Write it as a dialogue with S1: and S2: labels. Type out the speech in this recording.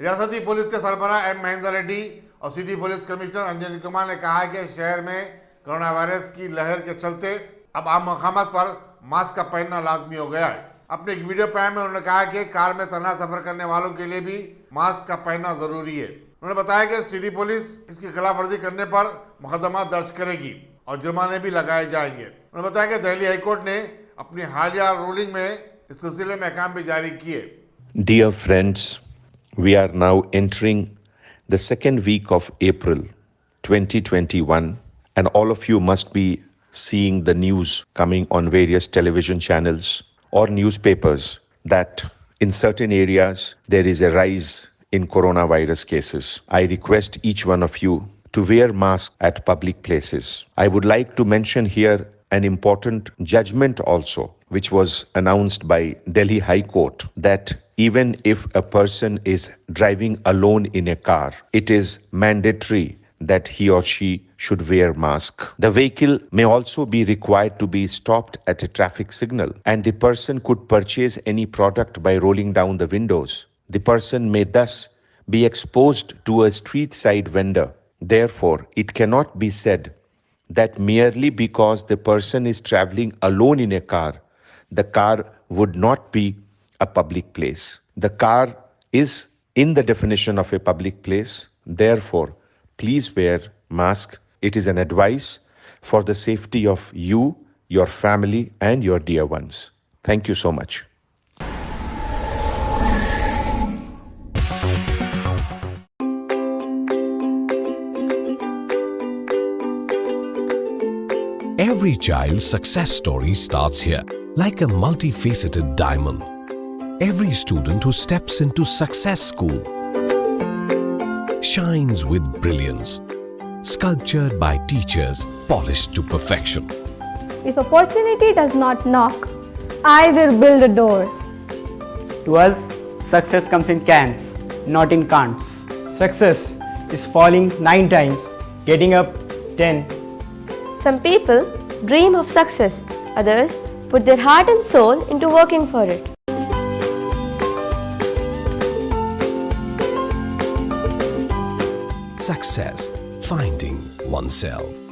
S1: रियासती पुलिस के सरबराह एम महेंद्र रेड्डी और city police commissioner Anjani Kumar ने कहा है कि शहर में कोरोना वायरस की लहर के चलते अब आम मकामात पर मास्क का पहनना लाजमी हो गया है। अपने एक वीडियो पैम में उन्होंने कहा कि कार में तन्हा सफर करने वालों के लिए भी मास्क का पहनना जरूरी है। उन्होंने बताया कि सिटी पुलिस इसकी खिलाफ वर्जी करने पर मुकदमा दर्ज करेगी और जुर्माने भी लगाए जाएंगे। उन्होंने बताया कि दिल्ली हाईकोर्ट ने अपनी हालिया रूलिंग में इस सिलसिले में अहकाम भी जारी किए।
S2: Dear friends, we are now entering the second week of April 2021, and all of you must be seeing the news coming on various television channels or newspapers that in certain areas there is a rise in coronavirus cases. I request each one of you to wear masks at public places. I would like to mention here an important judgment also, which was announced by Delhi High Court, that even if a person is driving alone in a car, it is mandatory that he or she should wear mask. The vehicle may also be required to be stopped at a traffic signal, and the person could purchase any product by rolling down the windows. The person may thus be exposed to a street side vendor. Therefore, it cannot be said that merely because the person is traveling alone in a car, the car would not be a public place. The car is in the definition of a public place. Therefore, please wear mask. It is an advice for the safety of you, your family, and your dear ones. Thank you so much.
S3: Every child's success story starts here, like a multifaceted diamond. Every student who steps into Success School shines with brilliance, sculptured by teachers polished to perfection.
S4: If opportunity does not knock, I will build a door.
S5: To us, success comes in cans, not in can'ts.
S6: Success is falling 9 times, getting up 10.
S7: Some people dream of success, others put their heart and soul into working for it.
S3: Success, finding oneself.